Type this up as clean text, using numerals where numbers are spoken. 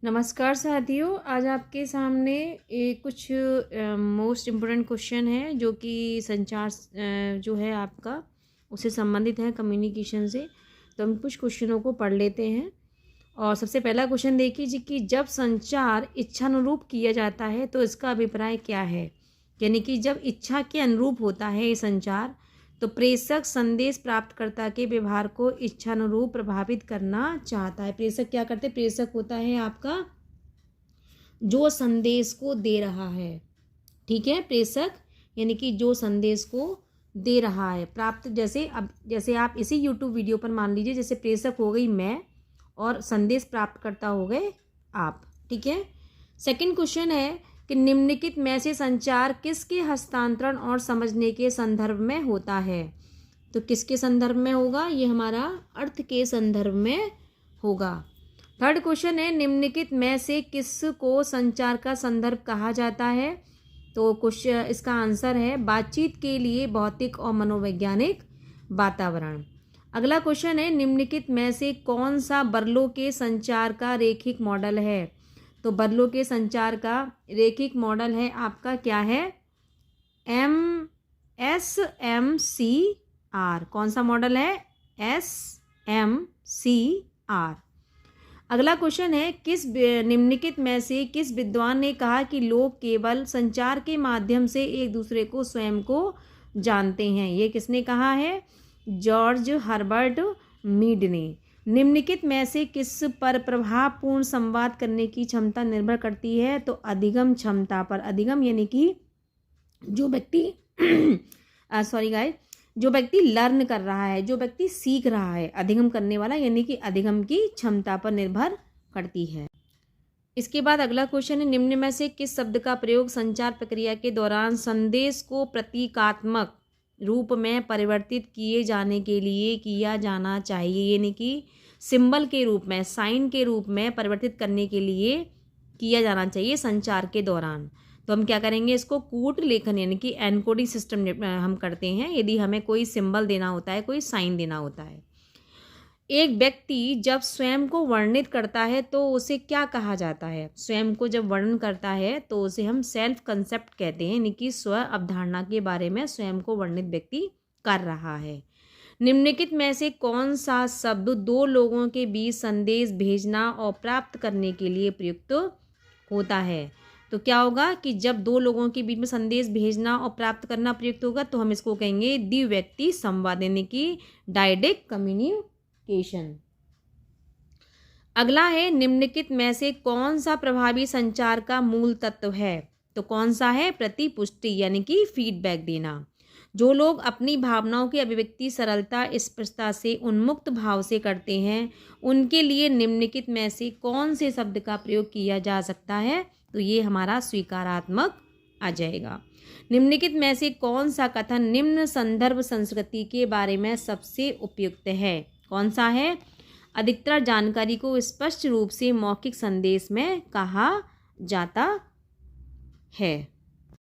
नमस्कार साथियों, आज आपके सामने कुछ मोस्ट इम्पोर्टेंट क्वेश्चन है जो कि संचार जो है आपका उससे संबंधित है, कम्युनिकेशन से। तो हम कुछ क्वेश्चनों को पढ़ लेते हैं। और सबसे पहला क्वेश्चन देखिए जी कि जब संचार इच्छानुरूप किया जाता है तो इसका अभिप्राय क्या है। यानी कि जब इच्छा के अनुरूप होता है ये संचार, तो प्रेषक संदेश प्राप्तकर्ता के व्यवहार को इच्छानुरूप प्रभावित करना चाहता है। प्रेषक क्या करते हैं? प्रेषक होता है आपका जो संदेश को दे रहा है। ठीक है, प्रेषक यानी कि जो संदेश को दे रहा है। प्राप्त जैसे आप इसी यूट्यूब वीडियो पर मान लीजिए, जैसे प्रेषक हो गई मैं और संदेश प्राप्तकर्ता हो गए आप। ठीक है। सेकंड क्वेश्चन है कि निम्नलिखित में से संचार किसके हस्तांतरण और समझने के संदर्भ में होता है। तो किसके संदर्भ में होगा? ये हमारा अर्थ के संदर्भ में होगा। थर्ड क्वेश्चन है निम्नलिखित में से किसको संचार का संदर्भ कहा जाता है। तो क्वेश्चन इसका आंसर है बातचीत के लिए भौतिक और मनोवैज्ञानिक वातावरण। अगला क्वेश्चन है निम्नलिखित में से कौन सा बर्लो के संचार का रेखिक मॉडल है। तो बर्लो के संचार का रेखिक मॉडल है आपका क्या है? SMCR। कौन सा मॉडल है? SMCR। अगला क्वेश्चन है किस निम्नलिखित में से किस विद्वान ने कहा कि लोग केवल संचार के माध्यम से एक दूसरे को स्वयं को जानते हैं। ये किसने कहा है? जॉर्ज हर्बर्ट मीड ने। निम्नलिखित में से किस पर प्रभावपूर्ण संवाद करने की क्षमता निर्भर करती है। तो अधिगम क्षमता पर। अधिगम यानी कि जो व्यक्ति जो व्यक्ति लर्न कर रहा है, जो व्यक्ति सीख रहा है, अधिगम करने वाला, यानी कि अधिगम की क्षमता पर निर्भर करती है। इसके बाद अगला क्वेश्चन है निम्न में से किस शब्द का प्रयोग संचार प्रक्रिया के दौरान संदेश को प्रतीकात्मक रूप में परिवर्तित किए जाने के लिए किया जाना चाहिए। यानी कि सिंबल के रूप में, साइन के रूप में परिवर्तित करने के लिए किया जाना चाहिए संचार के दौरान। तो हम क्या करेंगे? इसको कूट लेखन यानी कि एनकोडिंग सिस्टम हम करते हैं यदि हमें कोई सिंबल देना होता है, कोई साइन देना होता है। एक व्यक्ति जब स्वयं को वर्णित करता है तो उसे क्या कहा जाता है? स्वयं को जब वर्णन करता है तो उसे हम सेल्फ कंसेप्ट कहते हैं, यानी कि स्व अवधारणा के बारे में स्वयं को वर्णित व्यक्ति कर रहा है। निम्नलिखित में से कौन सा शब्द दो लोगों के बीच संदेश भेजना और प्राप्त करने के लिए प्रयुक्त होता है। तो क्या होगा कि जब दो लोगों के बीच में संदेश भेजना और प्राप्त करना प्रयुक्त होगा तो हम इसको कहेंगे द्विव्यक्ति संवाद, यानी कि डायरेक्ट कम्युनिकेशन। अगला है निम्नलिखित में से कौन सा प्रभावी संचार का मूल तत्व है। तो कौन सा है? प्रतिपुष्टि यानी कि फीडबैक देना। जो लोग अपनी भावनाओं की अभिव्यक्ति सरलता, स्पष्टता से, उन्मुक्त भाव से करते हैं, उनके लिए निम्नलिखित में से कौन से शब्द का प्रयोग किया जा सकता है। तो ये हमारा स्वीकारात्मक आ जाएगा। निम्नलिखित में से कौन सा कथन निम्न संदर्भ संस्कृति के बारे में सबसे उपयुक्त है। कौन सा है? अधिकतर जानकारी को स्पष्ट रूप से मौखिक संदेश में कहा जाता है।